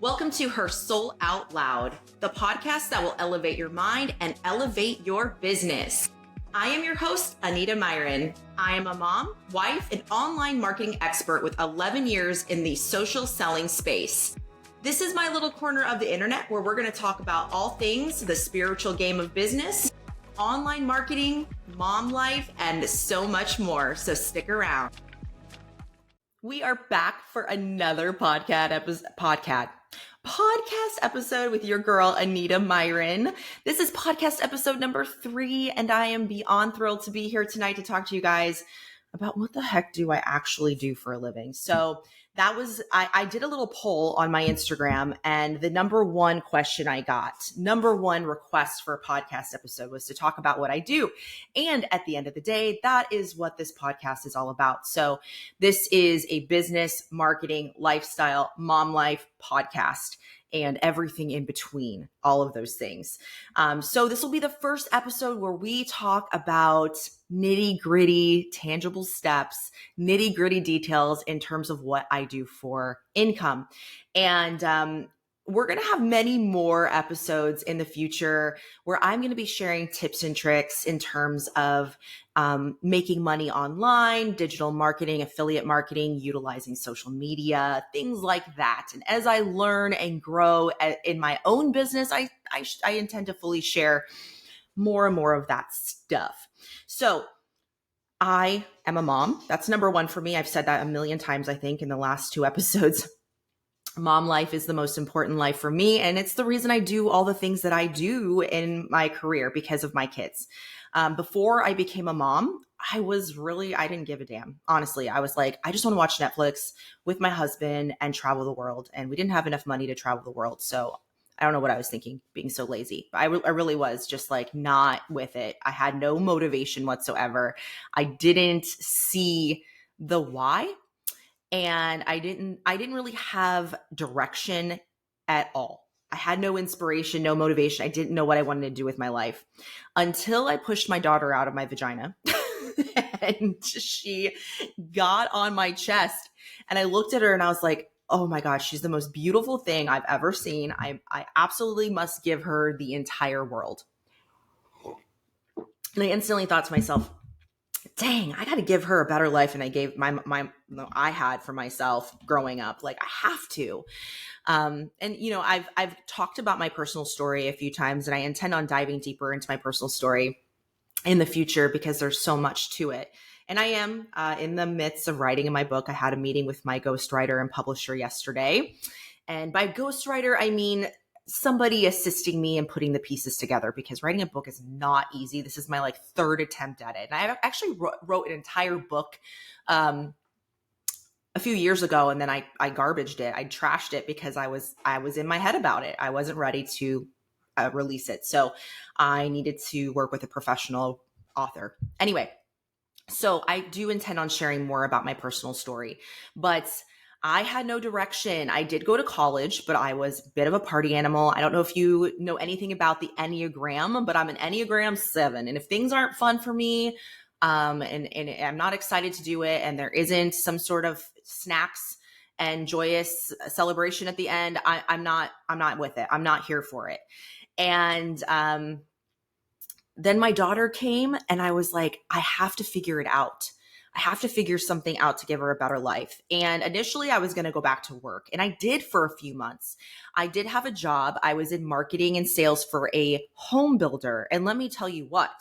Welcome to Her Soul Out Loud, the podcast that will elevate your mind and elevate your business. I am your host, Anita Myron. I am a mom, wife, and online marketing expert with 11 years in the social selling space. This is my little corner of the internet where we're going to talk about all things the spiritual game of business, online marketing, mom life, and so much more. So stick around. We are back for another podcast episode with your girl, Anita Myron. This is podcast episode number 3, and I am beyond thrilled to be here tonight to talk to you guys about what the heck do I actually do for a living. So that was, I did a little poll on my Instagram, and the number one question I got, number one request for a podcast episode was to talk about what I do. And at the end of the day, that is what this podcast is all about. So this is a business, marketing, lifestyle, mom life podcast, and everything in between, all of those things. So this will be the first episode where we talk about nitty gritty, tangible steps, nitty gritty details in terms of what I do for income. And we're going to have many more episodes in the future where I'm going to be sharing tips and tricks in terms of making money online, digital marketing, affiliate marketing, utilizing social media, things like that. And as I learn and grow in my own business, I intend to fully share more and more of that stuff. So I am a mom. That's number one for me. I've said that a million times, I think, in the last 2 episodes. Mom life is the most important life for me. And it's the reason I do all the things that I do in my career because of my kids. Before I became a mom, I didn't give a damn. Honestly, I was like, I just want to watch Netflix with my husband and travel the world. And we didn't have enough money to travel the world. So I don't know what I was thinking, being so lazy. I really was just like not with it. I had no motivation whatsoever. I didn't see the why. And I didn't really have direction at all. I had no inspiration, no motivation. I didn't know what I wanted to do with my life until I pushed my daughter out of my vagina and she got on my chest and I looked at her and I was like, oh my gosh, she's the most beautiful thing I've ever seen. I absolutely must give her the entire world. And I instantly thought to myself, dang, I got to give her a better life than I gave I had for myself growing up. Like I have to. And you know, I've talked about my personal story a few times, and I intend on diving deeper into my personal story in the future because there's so much to it. And I am in the midst of writing in my book. I had a meeting with my ghostwriter and publisher yesterday. And by ghostwriter, I mean somebody assisting me in putting the pieces together because writing a book is not easy. This is my 3rd attempt at it. And I actually wrote an entire book a few years ago, and then I garbaged it. I trashed it because I was in my head about it. I wasn't ready to release it. So I needed to work with a professional author. Anyway, so I do intend on sharing more about my personal story, but I had no direction. I did go to college, but I was a bit of a party animal. I don't know if you know anything about the Enneagram, but I'm an Enneagram 7. And if things aren't fun for me, and I'm not excited to do it, and there isn't some sort of snacks and joyous celebration at the end, I'm not with it. I'm not here for it. And then my daughter came and I was like, I have to figure it out. I have to figure something out to give her a better life. And initially I was going to go back to work, and I did for a few months. I did have a job. I was in marketing and sales for a home builder. And let me tell you what,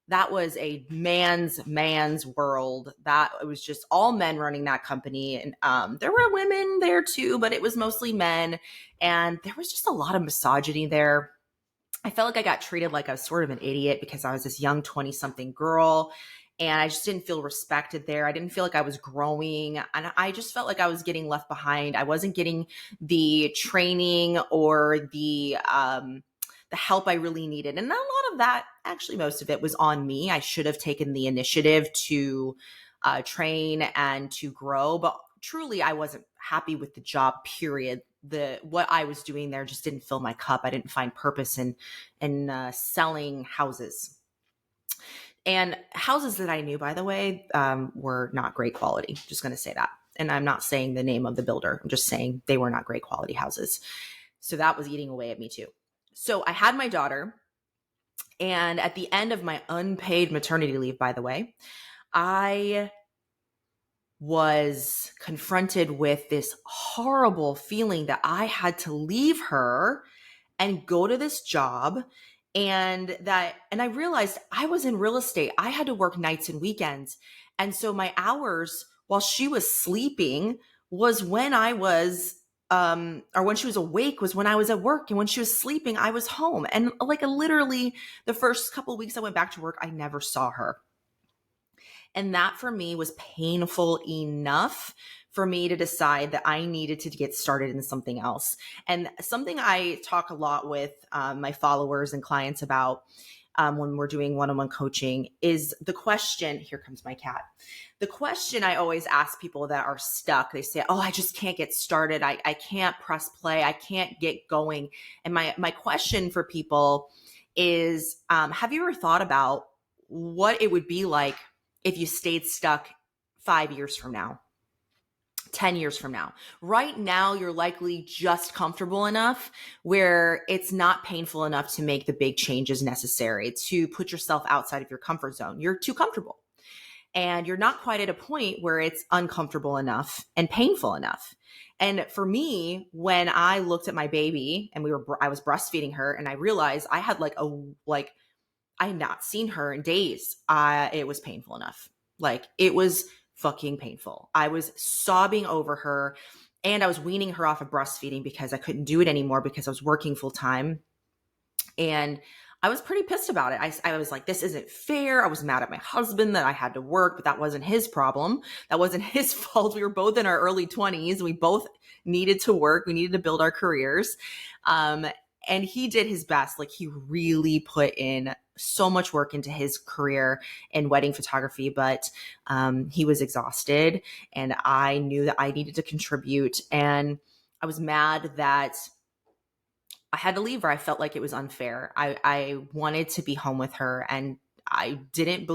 that was a man's world. That it was just all men running that company. And there were women there too, but it was mostly men. And there was just a lot of misogyny there. I felt like I got treated like I was sort of an idiot because I was this young 20-something girl. And I just didn't feel respected there. I didn't feel like I was growing. And I just felt like I was getting left behind. I wasn't getting the training or the help I really needed. And a lot of that, actually most of it was on me. I should have taken the initiative to train and to grow. But truly, I wasn't happy with the job, period. What I was doing there just didn't fill my cup. I didn't find purpose in selling houses. And houses that I knew, by the way, were not great quality. Just going to say that. And I'm not saying the name of the builder. I'm just saying they were not great quality houses. So that was eating away at me too. So I had my daughter, and at the end of my unpaid maternity leave, by the way, I was confronted with this horrible feeling that I had to leave her and go to this job. And I realized I was in real estate. I had to work nights and weekends. And so my hours while she was sleeping was when I was, or when she was awake was when I was at work. And when she was sleeping, I was home. And like literally the first couple of weeks I went back to work, I never saw her. And that for me was painful enough for me to decide that I needed to get started in something else. And something I talk a lot with my followers and clients about when we're doing one-on-one coaching is the question, here comes my cat. The question I always ask people that are stuck, they say, oh, I just can't get started. I can't press play. I can't get going. And my question for people is, have you ever thought about what it would be like if you stayed stuck 5 years from now, 10 years from now? Right now, you're likely just comfortable enough where it's not painful enough to make the big changes necessary to put yourself outside of your comfort zone. You're too comfortable. And you're not quite at a point where it's uncomfortable enough and painful enough. And for me, when I looked at my baby and I was breastfeeding her, and I realized I had I had not seen her in days. It was painful enough. Like, it was fucking painful. I was sobbing over her, and I was weaning her off of breastfeeding because I couldn't do it anymore because I was working full time. And I was pretty pissed about it. I was like, this isn't fair. I was mad at my husband that I had to work, but that wasn't his problem. That wasn't his fault. We were both in our early 20s. We both needed to work. We needed to build our careers. And he did his best. Like, he really put in so much work into his career in wedding photography, but he was exhausted, and I knew that I needed to contribute. And I was mad that I had to leave her. I felt like it was unfair. I wanted to be home with her, and I didn't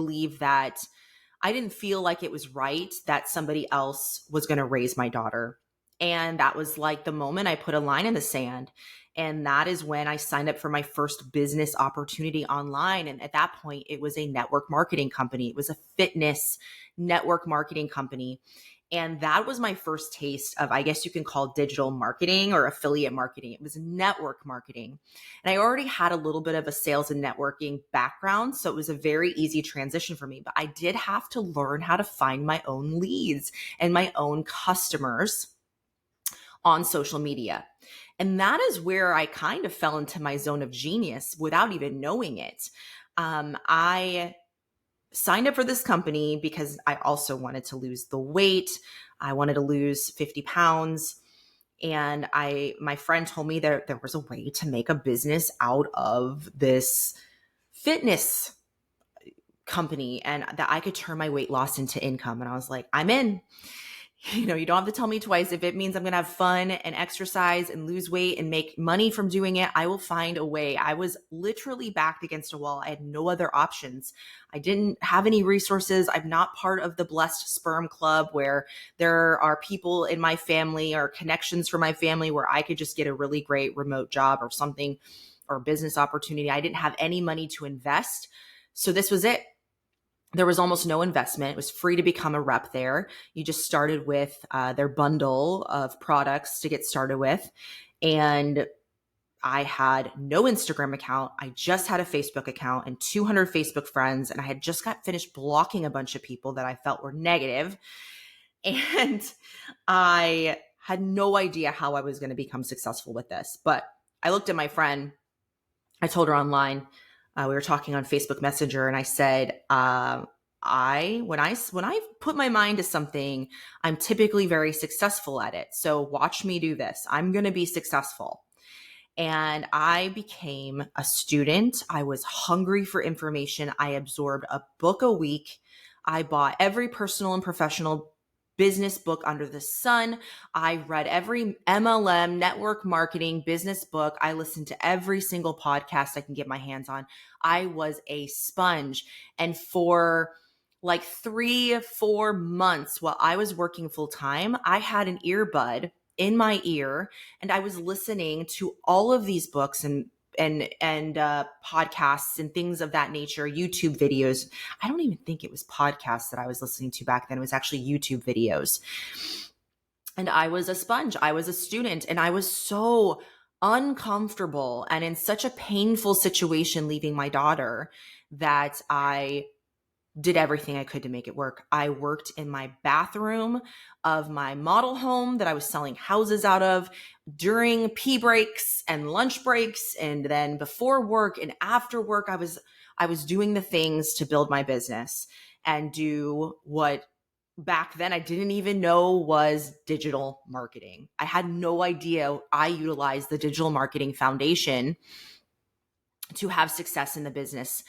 feel like it was right that somebody else was going to raise my daughter. And that was like the moment I put a line in the sand. And that is when I signed up for my first business opportunity online. And at that point, it was a network marketing company. It was a fitness network marketing company. And that was my first taste of, I guess you can call digital marketing or affiliate marketing. It was network marketing. And I already had a little bit of a sales and networking background, so it was a very easy transition for me. But I did have to learn how to find my own leads and my own customers on social media. And that is where I kind of fell into my zone of genius without even knowing it. I signed up for this company because I also wanted to lose the weight. I wanted to lose 50 pounds. And my friend told me that there was a way to make a business out of this fitness company and that I could turn my weight loss into income. And I was like, I'm in. You don't have to tell me twice. If it means I'm going to have fun and exercise and lose weight and make money from doing it, I will find a way. I was literally backed against a wall. I had no other options. I didn't have any resources. I'm not part of the Blessed Sperm Club where there are people in my family or connections from my family where I could just get a really great remote job or something or business opportunity. I didn't have any money to invest. So this was it. There was almost no investment. It was free to become a rep there. You just started with their bundle of products to get started with. And I had no Instagram account. I just had a Facebook account and 200 Facebook friends. And I had just got finished blocking a bunch of people that I felt were negative. And I had no idea how I was going to become successful with this. But I looked at my friend. I told her online, we were talking on Facebook Messenger, and I said, when I put my mind to something, I'm typically very successful at it. So watch me do this. I'm going to be successful. And I became a student. I was hungry for information. I absorbed a book a week. I bought every personal and professional business book under the sun. I read every MLM, network marketing, business book. I listened to every single podcast I can get my hands on. I was a sponge. And for like 3-4 months while I was working full time, I had an earbud in my ear and I was listening to all of these books and podcasts and things of that nature, YouTube videos. I don't even think it was podcasts that I was listening to back then. It was actually YouTube videos. And I was a sponge. I was a student and I was so uncomfortable and in such a painful situation leaving my daughter that I did everything I could to make it work. I worked in my bathroom of my model home that I was selling houses out of during pee breaks and lunch breaks. And then before work and after work, I was doing the things to build my business and do what back then I didn't even know was digital marketing. I had no idea I utilized the digital marketing foundation to have success in the business.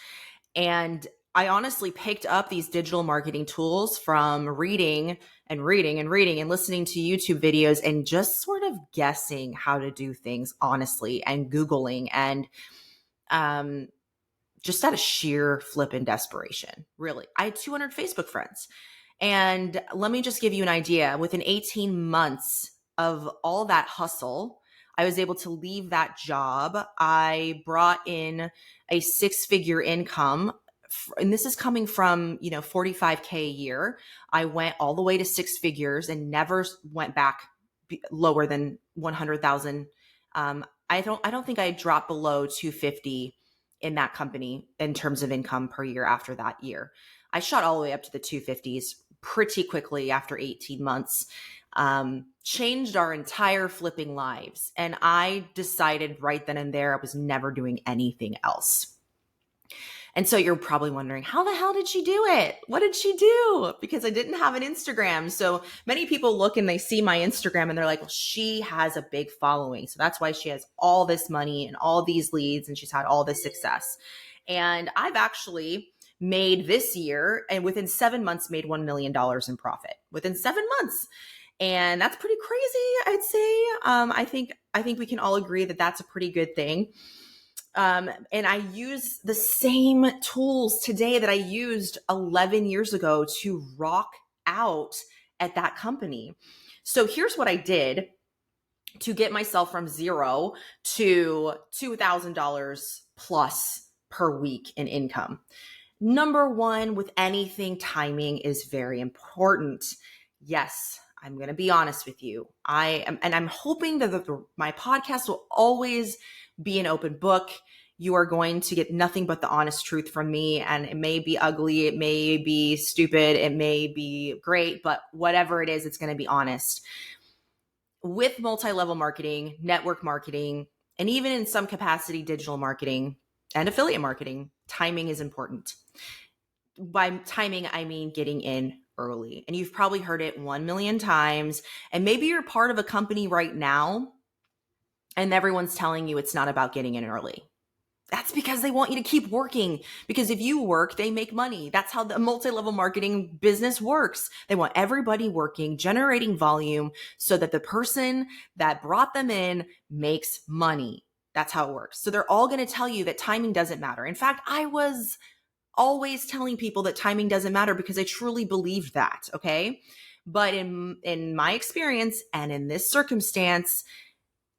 And I honestly picked up these digital marketing tools from reading and listening to YouTube videos and just sort of guessing how to do things honestly and Googling and just out of sheer flippin' desperation. Really. I had 200 Facebook friends. And let me just give you an idea. Within 18 months of all that hustle, I was able to leave that job. I brought in a 6-figure income. And this is coming from, 45K a year. I went all the way to 6 figures and never went back lower than 100,000. I don't think I dropped below 250 in that company in terms of income per year after that year. I shot all the way up to the 250s pretty quickly after 18 months, changed our entire flipping lives. And I decided right then and there I was never doing anything else. And so you're probably wondering, how the hell did she do it? What did she do? Because I didn't have an Instagram. So many people look and they see my Instagram and they're like, well, she has a big following. So that's why she has all this money and all these leads and she's had all this success. And I've actually made this year and within 7 months made $1 million in profit within 7 months. And that's pretty crazy, I'd say. I think we can all agree that that's a pretty good thing. And I use the same tools today that I used 11 years ago to rock out at that company. So here's what I did to get myself from zero to $2,000 plus per week in income. Number one, with anything, timing is very important. Yes, I'm going to be honest with you. I'm hoping that my podcast will always be an open book. You are going to get nothing but the honest truth from me. And it may be ugly. It may be stupid. It may be great, but whatever it is, it's going to be honest. With multi-level marketing, network marketing, and even in some capacity, digital marketing and affiliate marketing, timing is important. By timing, I mean getting in early. And you've probably heard it 1 million times. And maybe you're part of a company right now and everyone's telling you it's not about getting in early. That's because they want you to keep working. Because if you work, they make money. That's how the multi-level marketing business works. They want everybody working, generating volume so that the person that brought them in makes money. That's how it works. So they're all going to tell you that timing doesn't matter. In fact, I was always telling people that timing doesn't matter because I truly believed that. Okay. But in my experience and in this circumstance,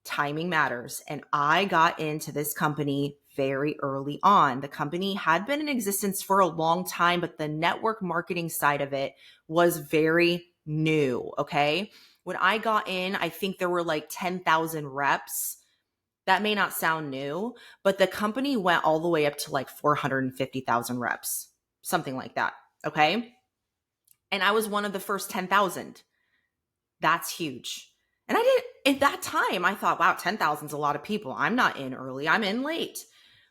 timing matters. And I got into this company very early on. The company had been in existence for a long time, but the network marketing side of it was very new. Okay. When I got in, I think there were like 10,000 reps. That may not sound new, but the company went all the way up to like 450,000 reps, something like that. Okay. And I was one of the first 10,000. That's huge. And I did at that time, I thought, wow, 10,000 is a lot of people. I'm not in early, I'm in late.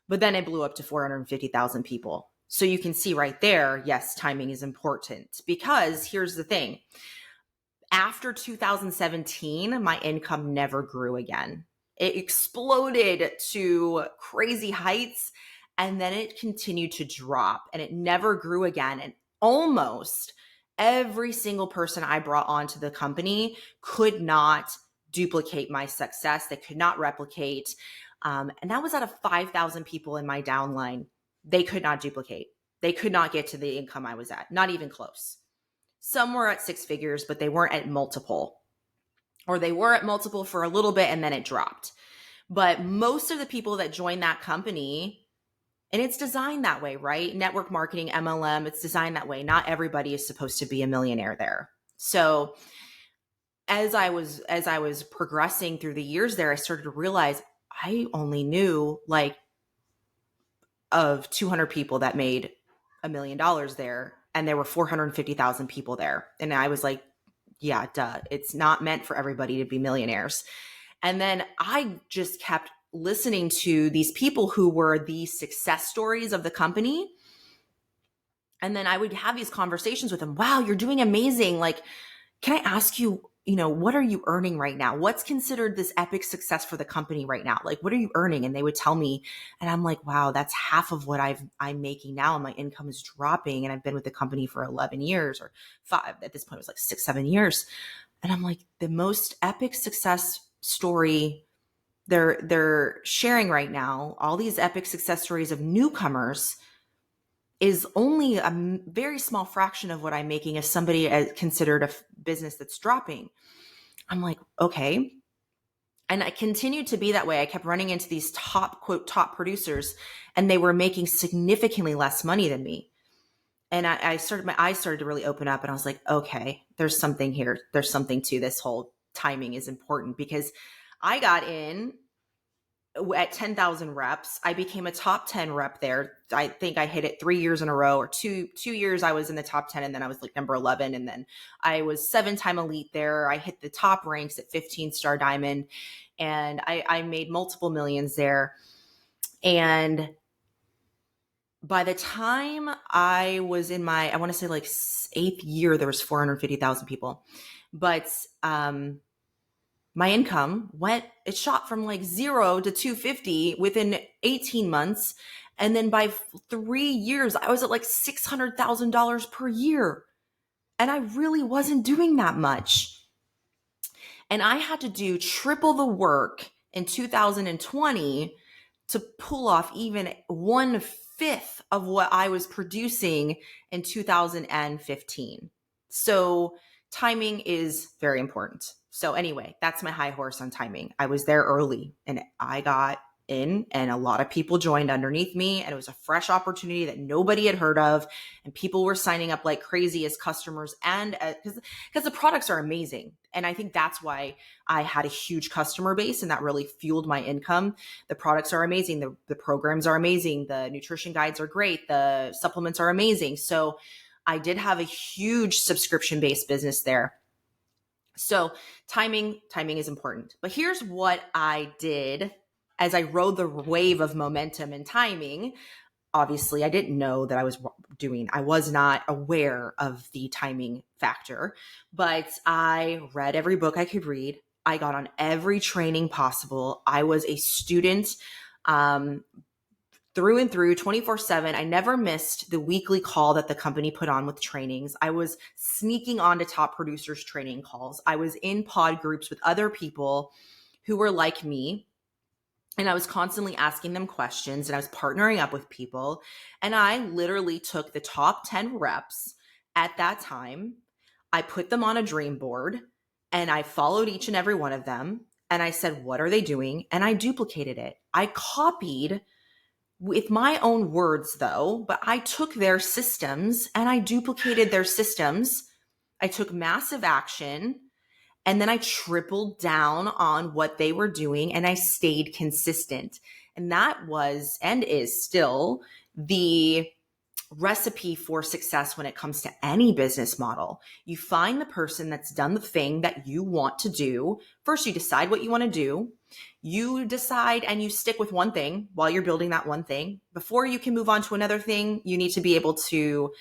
But then it blew up to 450,000 people. So you can see right there, yes, timing is important because here's the thing. After 2017, my income never grew again. It exploded to crazy heights and then it continued to drop and it never grew again. And almost every single person I brought onto the company could not duplicate my success. They could not replicate. And that was out of 5,000 people in my downline. They could not duplicate. They could not get to the income I was at, not even close. Some were at six figures, but they weren't at multiple, or they were at multiple for a little bit and then it dropped. But most of the people that joined that company, and it's designed that way, right? Network marketing, MLM, it's designed that way. Not everybody is supposed to be a millionaire there. So as I was progressing through the years there, I started to realize I only knew like of 200 people that made $1 million there, and there were 450,000 people there. And I was like, yeah, duh. It's not meant for everybody to be millionaires. And then I just kept listening to these people who were the success stories of the company. And then I would have these conversations with them. Wow, you're doing amazing. Like, can I ask you, what are you earning right now? What's considered this epic success for the company right now? Like, what are you earning? And they would tell me, and I'm like, wow, that's half of what I'm making now. And my income is dropping. And I've been with the company for 11 years or 5. At this point, it was like 6, 7 years. And I'm like, the most epic success story they're sharing right now, all these epic success stories of newcomers, is only a very small fraction of what I'm making as somebody as considered a business that's dropping. I'm like, okay. And I continued to be that way. I kept running into these quote, top producers, and they were making significantly less money than me. And my eyes started to really open up, and I was like, okay, there's something here. There's something to this whole timing is important, because I got in at 10,000 reps. I became a top 10 rep there. I think I hit it 3 years in a row, or two years I was in the top 10, and then I was like number 11. And then I was 7-time elite there. I hit the top ranks at 15-star diamond, and I made multiple millions there. And by the time I was in I want to say like 8th year, there was 450,000 people. But my income it shot from like 0 to 250 within 18 months. And then by 3 years, I was at like $600,000 per year. And I really wasn't doing that much. And I had to do triple the work in 2020 to pull off even 1/5 of what I was producing in 2015. So timing is very important. So anyway, that's my high horse on timing. I was there early, and I got in, and a lot of people joined underneath me, and it was a fresh opportunity that nobody had heard of, and people were signing up like crazy as customers, and because the products are amazing. And I think that's why I had a huge customer base, and that really fueled my income. The products are amazing. The programs are amazing. The nutrition guides are great. The supplements are amazing. So I did have a huge subscription-based business there. So timing is important. But here's what I did as I rode the wave of momentum and timing. Obviously, I didn't know that I was not aware of the timing factor, but I read every book I could read. I got on every training possible. I was a student through and through, 24/7. I never missed the weekly call that the company put on with trainings. I was sneaking onto top producers' training calls. I was in pod groups with other people who were like me, and I was constantly asking them questions, and I was partnering up with people. And I literally took the top 10 reps at that time. I put them on a dream board, and I followed each and every one of them. And I said, what are they doing? And I duplicated it. I copied with my own words though, but I took their systems and I duplicated their systems. I took massive action, and then I tripled down on what they were doing, and I stayed consistent. And that was, and is still, the recipe for success when it comes to any business model. You find the person that's done the thing that you want to do. First, you decide what you want to do. You decide and you stick with one thing while you're building that one thing. Before you can move on to another thing, you need to be able to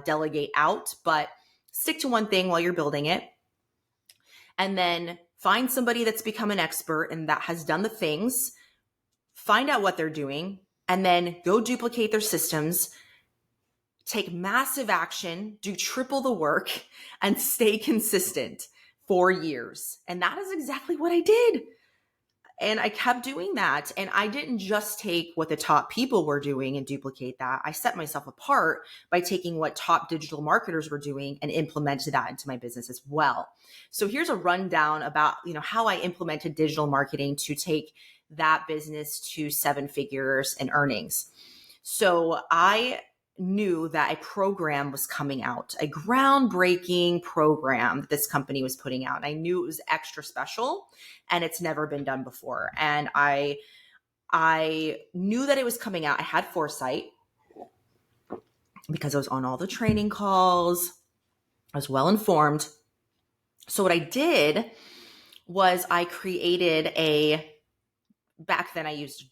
delegate out, but stick to one thing while you're building it. And then find somebody that's become an expert and that has done the things, find out what they're doing, and then go duplicate their systems, take massive action, do triple the work, and stay consistent for years. And that is exactly what I did. And I kept doing that. And I didn't just take what the top people were doing and duplicate that. I set myself apart by taking what top digital marketers were doing and implemented that into my business as well. So here's a rundown about, how I implemented digital marketing to take that business to 7 figures in earnings. So I knew that a program was coming out, a groundbreaking program that this company was putting out. And I knew it was extra special and it's never been done before. And I knew that it was coming out. I had foresight because I was on all the training calls. I was well informed. So what I did was I created back then I used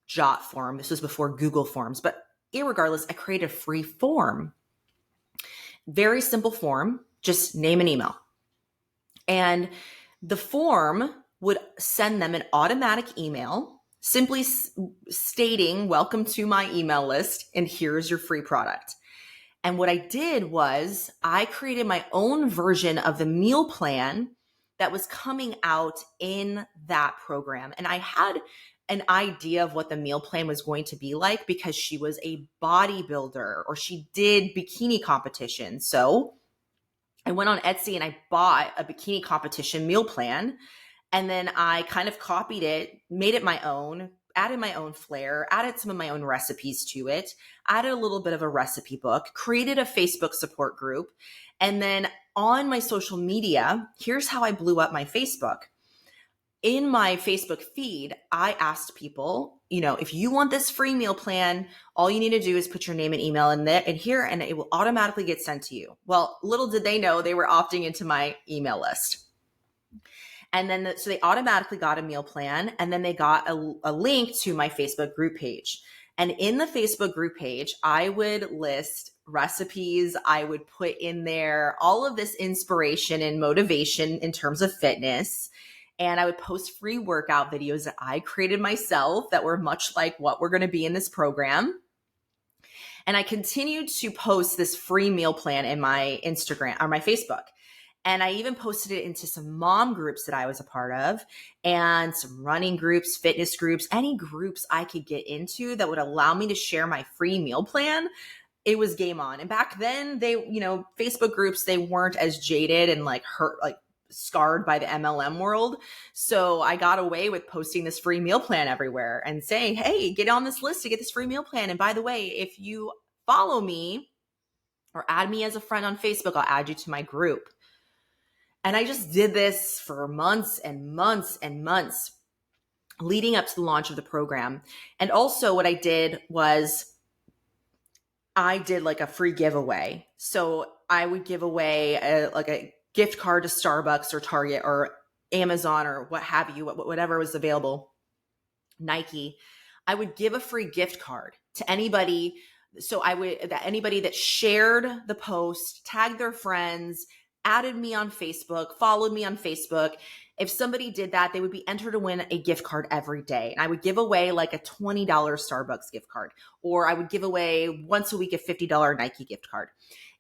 Jot form. This was before Google Forms, but irregardless, I created a free form. Very simple form, just name and email. And the form would send them an automatic email simply stating, welcome to my email list, and here's your free product. And what I did was I created my own version of the meal plan that was coming out in that program. And I had an idea of what the meal plan was going to be like because she was a bodybuilder or she did bikini competition. So I went on Etsy and I bought a bikini competition meal plan. And then I kind of copied it, made it my own, added my own flair, added some of my own recipes to it, added a little bit of a recipe book, created a Facebook support group. And then on my social media, here's how I blew up my Facebook. In my Facebook feed, I asked people, if you want this free meal plan, all you need to do is put your name and email in there and here, and it will automatically get sent to you. Well, little did they know they were opting into my email list. And then, so they automatically got a meal plan, and then they got a link to my Facebook group page. And in the Facebook group page, I would list recipes. I would put in there all of this inspiration and motivation in terms of fitness. And I would post free workout videos that I created myself that were much like what we're going to be in this program. And I continued to post this free meal plan in my Instagram or my Facebook. And I even posted it into some mom groups that I was a part of and some running groups, fitness groups, any groups I could get into that would allow me to share my free meal plan. It was game on. And back then Facebook groups, they weren't as jaded and scarred by the MLM world. So I got away with posting this free meal plan everywhere and saying, hey, get on this list to get this free meal plan. And by the way, if you follow me or add me as a friend on Facebook, I'll add you to my group. And I just did this for months and months and months leading up to the launch of the program. And also what I did was I did a free giveaway. So I would give away a gift card to Starbucks or Target or Amazon or what have you, whatever was available, Nike. I would give a free gift card to anybody. So anybody that shared the post, tagged their friends, added me on Facebook, followed me on Facebook. If somebody did that, they would be entered to win a gift card every day. And I would give away a $20 Starbucks gift card, or I would give away once a week a $50 Nike gift card.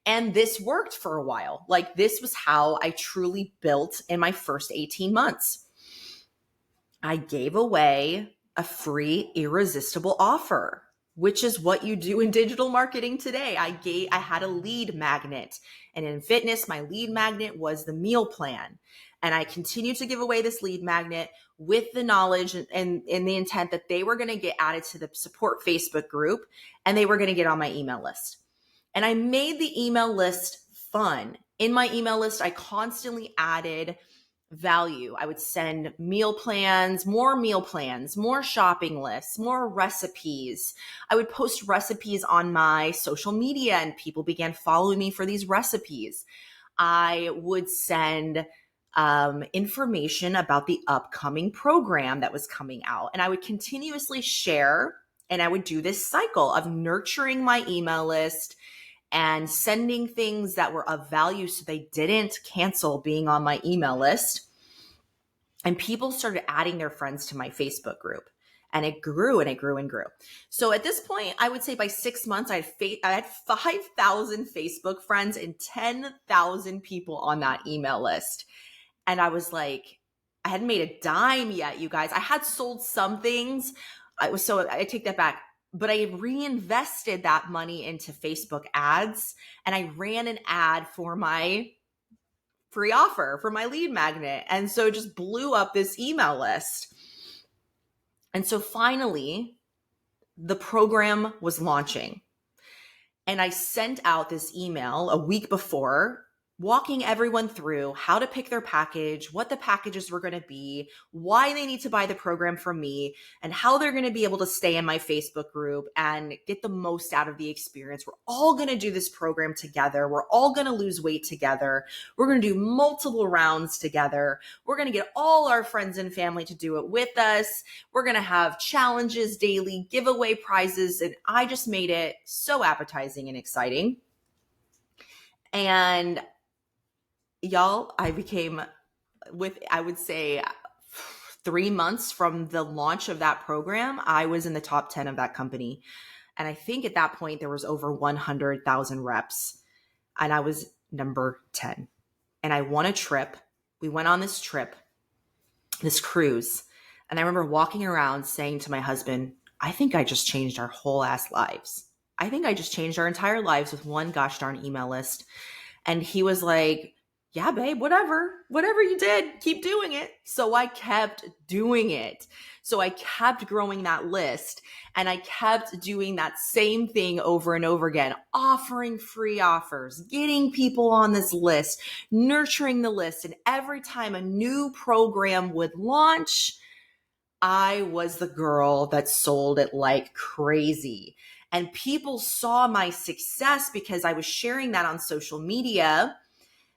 And this worked for a while. This was how I truly built in my first 18 months. I gave away a free irresistible offer, which is what you do in digital marketing today. I had a lead magnet, and in fitness, my lead magnet was the meal plan. And I continued to give away this lead magnet with the knowledge and the intent that they were going to get added to the support Facebook group and they were going to get on my email list. And I made the email list fun. In my email list, I constantly added value. I would send meal plans, more shopping lists, more recipes. I would post recipes on my social media and people began following me for these recipes. I would send information about the upcoming program that was coming out. And I would continuously share, and I would do this cycle of nurturing my email list and sending things that were of value so they didn't cancel being on my email list. And people started adding their friends to my Facebook group. And it grew and it grew and grew. So at this point, I would say by 6 months, I had 5,000 Facebook friends and 10,000 people on that email list. And I was like, I hadn't made a dime yet, you guys. I had sold some things. I take that back. But I reinvested that money into Facebook ads, and I ran an ad for my free offer, for my lead magnet. And so it just blew up this email list. And so finally, the program was launching. And I sent out this email a week before, walking everyone through how to pick their package, what the packages were going to be, why they need to buy the program from me, and how they're going to be able to stay in my Facebook group and get the most out of the experience. We're all going to do this program together. We're all going to lose weight together. We're going to do multiple rounds together. We're going to get all our friends and family to do it with us. We're going to have challenges daily, giveaway prizes. And I just made it so appetizing and exciting. And y'all, I became, I would say 3 months from the launch of that program, I was in the top 10 of that company. And I think at that point, there was over 100,000 reps. And I was number 10. And I won a trip. We went on this trip, this cruise. And I remember walking around saying to my husband, I think I just changed our whole ass lives. I think I just changed our entire lives with one gosh darn email list. And he was like, yeah, babe, whatever you did, keep doing it. So I kept doing it. So I kept growing that list, and I kept doing that same thing over and over again, offering free offers, getting people on this list, nurturing the list. And every time a new program would launch, I was the girl that sold it like crazy. And people saw my success because I was sharing that on social media.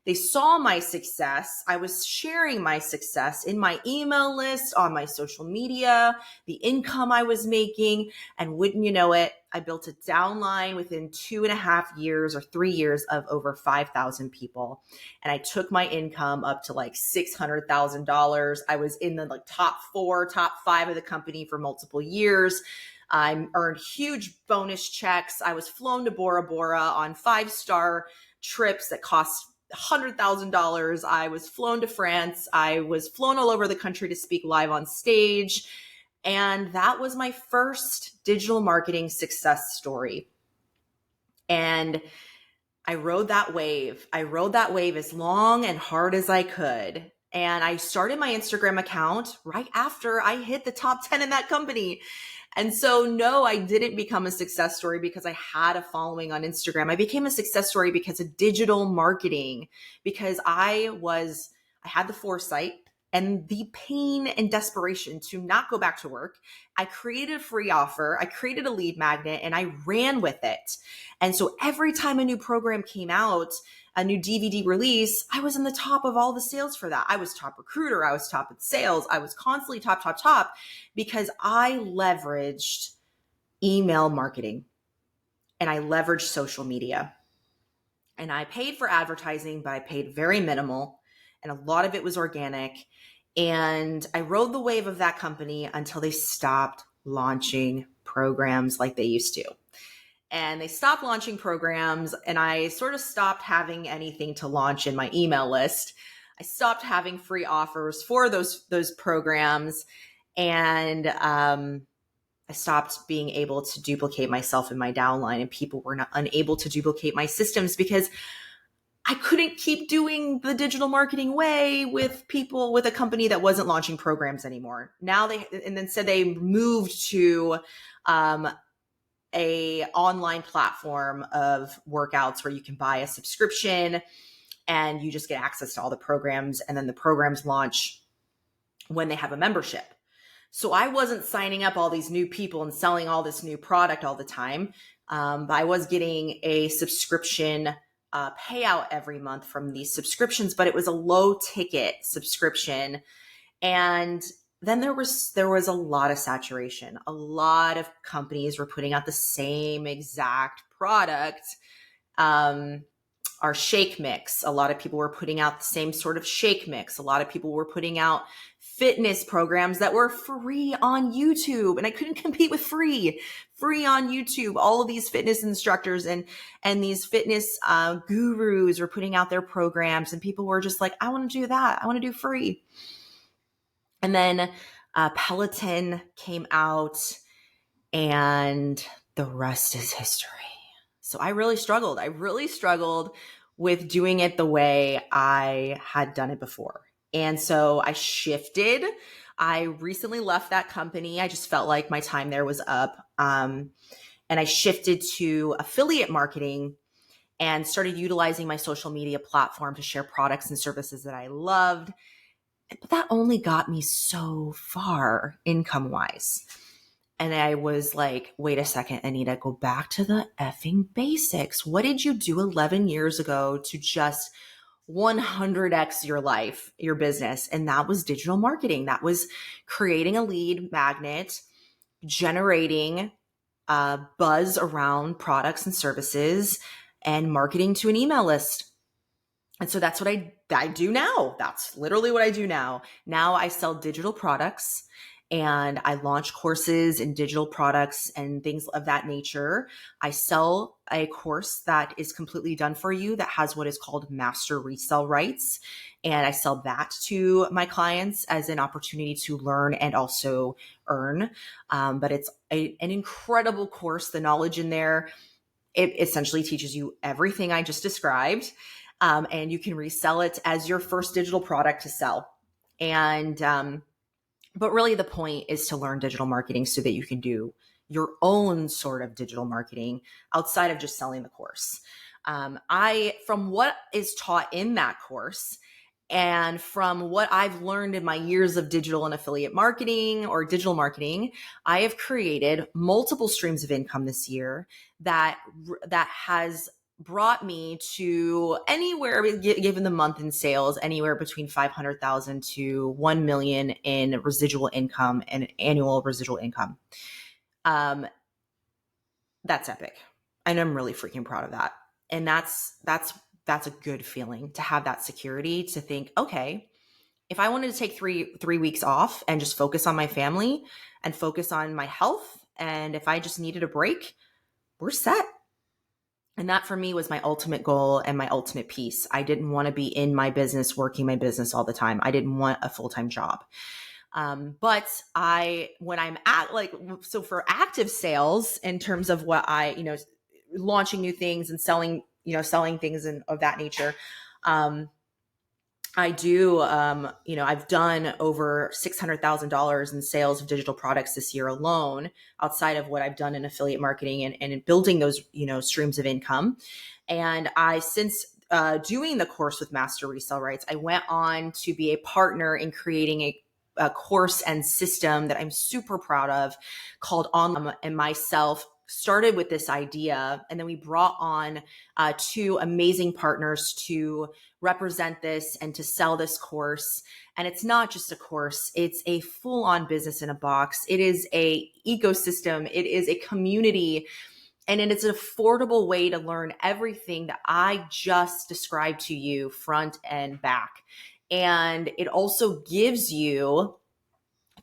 They saw my success. I was sharing my success in my email list, on my social media, the income I was making. And wouldn't you know it, I built a downline within 2.5 years or 3 years of over 5,000 people. And I took my income up to like $600,000. I was in the top 4, top 5 of the company for multiple years. I earned huge bonus checks. I was flown to Bora Bora on 5-star trips that cost $100,000. I was flown to France. I was flown all over the country to speak live on stage. And that was my first digital marketing success story. And I rode that wave. I rode that wave as long and hard as I could. And I started my Instagram account right after I hit the top 10 in that company. And so, no, I didn't become a success story because I had a following on Instagram. I became a success story because of digital marketing, because I had the foresight and the pain and desperation to not go back to work. I created a free offer. I created a lead magnet, and I ran with it. And so every time a new program came out, a new DVD release, I was in the top of all the sales for that. I was top recruiter. I was top in sales. I was constantly top because I leveraged email marketing and I leveraged social media. And I paid for advertising, but I paid very minimal. And a lot of it was organic. And I rode the wave of that company until they stopped launching programs like they used to. And they stopped launching programs, and I sort of stopped having anything to launch in my email list. I stopped having free offers for those programs, and I stopped being able to duplicate myself in my downline, and people were unable to duplicate my systems because I couldn't keep doing the digital marketing way with people, with a company that wasn't launching programs anymore. Instead they moved to a online platform of workouts where you can buy a subscription and you just get access to all the programs, and then the programs launch when they have a membership. So I wasn't signing up all these new people and selling all this new product all the time, but I was getting a subscription payout every month from these subscriptions, but it was a low ticket subscription. And then there was a lot of saturation. A lot of companies were putting out the same exact product, our shake mix. A lot of people were putting out the same sort of shake mix. A lot of people were putting out fitness programs that were free on YouTube, and I couldn't compete with free on YouTube. All of these fitness instructors and these fitness gurus were putting out their programs, and people were just like, I want to do that. I want to do free. And then Peloton came out, and the rest is history. So I really struggled. I really struggled with doing it the way I had done it before. And so I shifted. I recently left that company. I just felt like my time there was up. And I shifted to affiliate marketing and started utilizing my social media platform to share products and services that I loved. But that only got me so far income wise. And I was like, wait a second, Anita, go back to the effing basics. What did you do 11 years ago to just 100x your life, your business? And that was digital marketing. That was creating a lead magnet, generating buzz around products and services, and marketing to an email list. And so that's what I do now. That's literally what I do now. Now I sell digital products, and I launch courses in digital products and things of that nature. I sell a course that is completely done for you that has what is called master resell rights. And I sell that to my clients as an opportunity to learn and also earn. But it's an incredible course. The knowledge in there, it essentially teaches you everything I just described. And you can resell it as your first digital product to sell. And, but really the point is to learn digital marketing so that you can do your own sort of digital marketing outside of just selling the course. From what is taught in that course, and from what I've learned in my years of digital and affiliate marketing or digital marketing, I have created multiple streams of income this year that has brought me to anywhere, given the month in sales, anywhere between 500,000 to 1 million in residual income and annual residual income. That's epic. And I'm really freaking proud of that. And that's a good feeling to have that security, to think, okay, if I wanted to take three weeks off and just focus on my family and focus on my health, and if I just needed a break, we're set. And that for me was my ultimate goal and my ultimate peace. I didn't want to be in my business, working my business all the time. I didn't want a full-time job. But when I'm at so for active sales, in terms of what launching new things and selling things of that nature, I do, I've done over $600,000 in sales of digital products this year alone, outside of what I've done in affiliate marketing and in building those, streams of income. And since doing the course with Master Resell Rights, I went on to be a partner in creating a course and system that I'm super proud of, called Online. And myself started with this idea, and then we brought on two amazing partners to represent this and to sell this course. And it's not just a course, it's a full-on business in a box. It is a ecosystem, it is a community, and it's an affordable way to learn everything that I just described to you, front and back. And it also gives you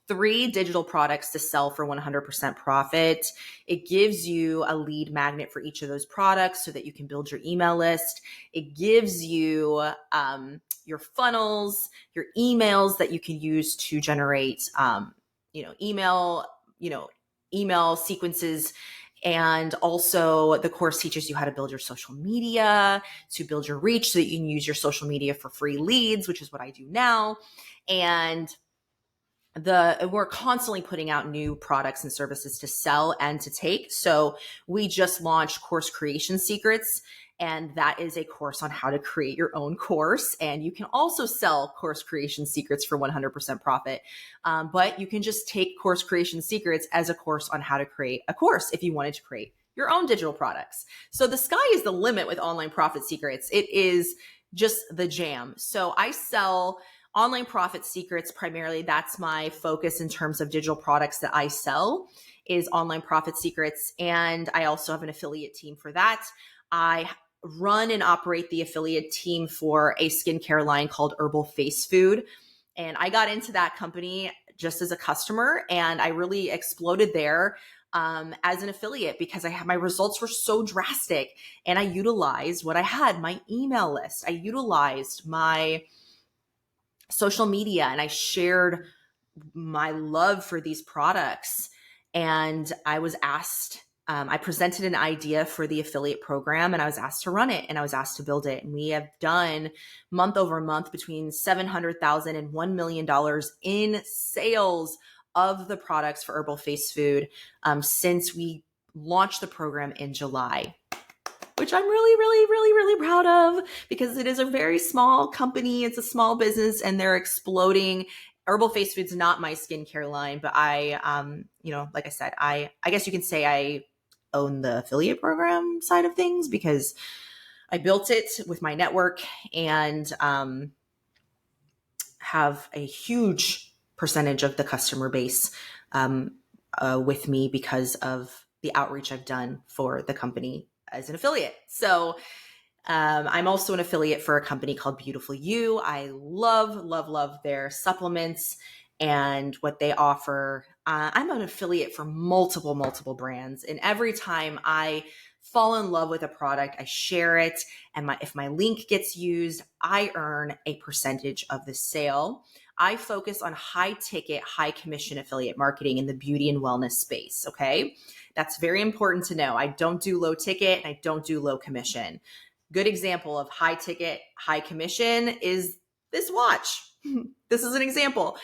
3 digital products to sell for 100% profit. It gives you a lead magnet for each of those products so that you can build your email list. It gives you your funnels, your emails that you can use to generate, email sequences. And also the course teaches you how to build your social media, to build your reach so that you can use your social media for free leads, which is what I do now. And we're constantly putting out new products and services to sell and to take. So we just launched Course Creation Secrets, and that is a course on how to create your own course. And you can also sell Course Creation Secrets for 100% profit. But you can just take Course Creation Secrets as a course on how to create a course if you wanted to create your own digital products. So the sky is the limit with Online Profit Secrets. It is just the jam. So I sell Online Profit Secrets primarily. That's my focus in terms of digital products that I sell, is Online Profit Secrets. And I also have an affiliate team for that. I run and operate the affiliate team for a skincare line called Herbal Face Food. And I got into that company just as a customer, and I really exploded there as an affiliate because my results were so drastic. And I utilized what I had, my email list. I utilized my social media, and I shared my love for these products. And I was asked, I presented an idea for the affiliate program and I was asked to run it and I was asked to build it. And we have done month over month between $700,000 and $1 million in sales of the products for Herbal Face Food since we launched the program in July, which I'm really, really, really, really proud of because it is a very small company. It's a small business and they're exploding. Herbal Face Food's not my skincare line, but I, like I said, I guess you can say I own the affiliate program side of things because I built it with my network and have a huge percentage of the customer base with me because of the outreach I've done for the company as an affiliate. So I'm also an affiliate for a company called Beautiful You. I love, love, love their supplements and what they offer. I'm an affiliate for multiple brands. And every time I fall in love with a product, I share it. And if my link gets used, I earn a percentage of the sale. I focus on high ticket, high commission affiliate marketing in the beauty and wellness space. Okay. That's very important to know. I don't do low ticket and I don't do low commission. Good example of high ticket, high commission is this watch. This is an example.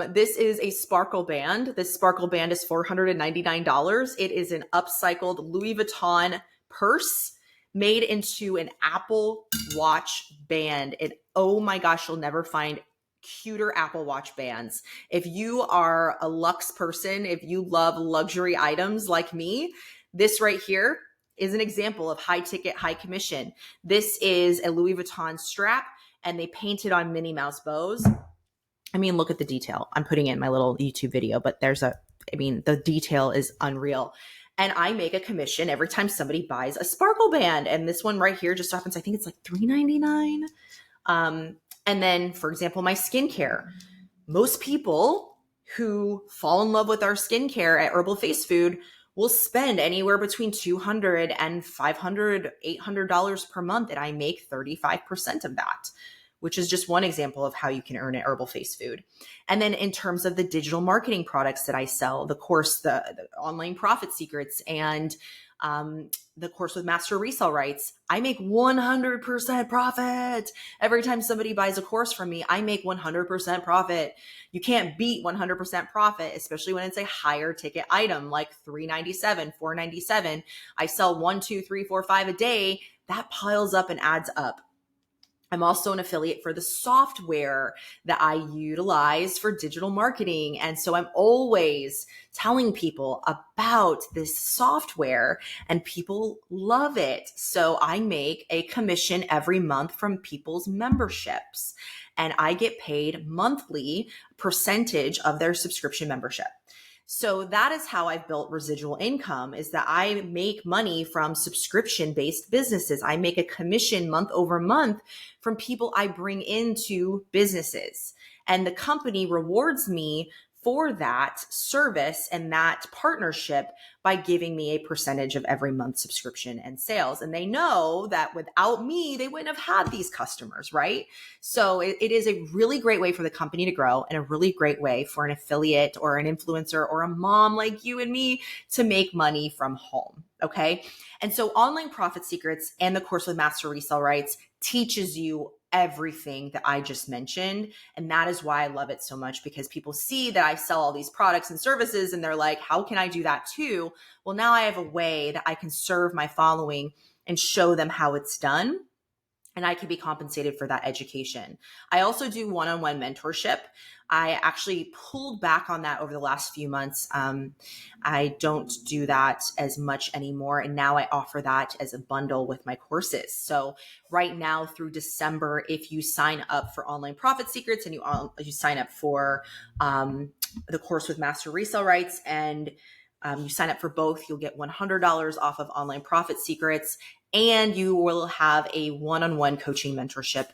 This is a sparkle band. This sparkle band is $499. It is an upcycled Louis Vuitton purse made into an Apple Watch band. And oh my gosh, you'll never find cuter Apple Watch bands. If you are a luxe person, if you love luxury items like me, this right here is an example of high ticket, high commission. This is a Louis Vuitton strap and they painted on Minnie Mouse bows. I mean, look at the detail. I'm putting it in my little YouTube video, but the detail is unreal. And I make a commission every time somebody buys a sparkle band. And this one right here just happens, I think it's like $3.99. And then, for example, my skincare. Most people who fall in love with our skincare at Herbal Face Food will spend anywhere between $200 and $500, $800 per month. And I make 35% of that, which is just one example of how you can earn at Herbal Face Food. And then in terms of the digital marketing products that I sell, the course, the online profit secrets and the course with master resale rights, I make 100% profit. Every time somebody buys a course from me, I make 100% profit. You can't beat 100% profit, especially when it's a higher ticket item like $397, $497. I sell 1, 2, 3, 4, 5 a day. That piles up and adds up. I'm also an affiliate for the software that I utilize for digital marketing. And so I'm always telling people about this software and people love it. So I make a commission every month from people's memberships and I get paid monthly percentage of their subscription membership. So that is how I've built residual income, is that I make money from subscription-based businesses. I make a commission month over month from people I bring into businesses. And the company rewards me for that service and that partnership by giving me a percentage of every month subscription and sales. And they know that without me, they wouldn't have had these customers, right? So it is a really great way for the company to grow and a really great way for an affiliate or an influencer or a mom like you and me to make money from home. Okay. And so Online Profit Secrets and the course with Master Resale Rights teaches you everything that I just mentioned. And that is why I love it so much, because people see that I sell all these products and services and they're like, how can I do that too? Well, now I have a way that I can serve my following and show them how it's done. And I can be compensated for that education. I also do one-on-one mentorship. I actually pulled back on that over the last few months. I don't do that as much anymore. And now I offer that as a bundle with my courses. So right now through December, if you sign up for Online Profit Secrets and you sign up for the course with Master Resale Rights and you sign up for both, you'll get $100 off of Online Profit Secrets, and you will have a one-on-one coaching mentorship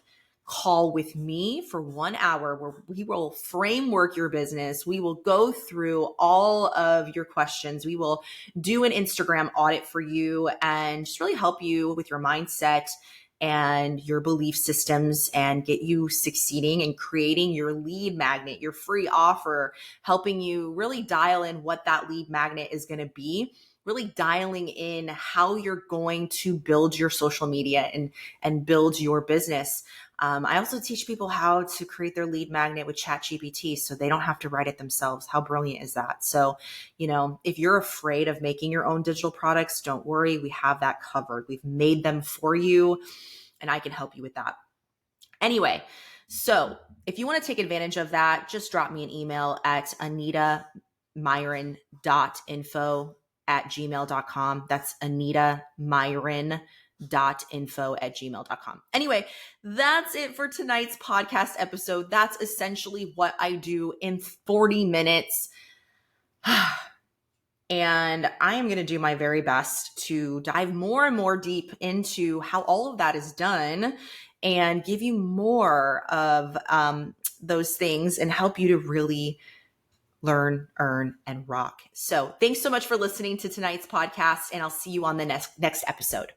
call with me for 1 hour where we will framework your business. We will go through all of your questions. We will do an Instagram audit for you and just really help you with your mindset and your belief systems and get you succeeding and creating your lead magnet, your free offer, helping you really dial in what that lead magnet is going to be, really dialing in how you're going to build your social media and build your business. I also teach people how to create their lead magnet with ChatGPT so they don't have to write it themselves. How brilliant is that? So, if you're afraid of making your own digital products, don't worry. We have that covered. We've made them for you, and I can help you with that. Anyway, so if you want to take advantage of that, just drop me an email at anitamyron.info@gmail.com. That's anitamyron.info@gmail.com. Anyway, that's it for tonight's podcast episode. That's essentially what I do in 40 minutes. And I am going to do my very best to dive more and more deep into how all of that is done and give you more of those things and help you to really learn, earn, and rock. So thanks so much for listening to tonight's podcast, and I'll see you on the next episode.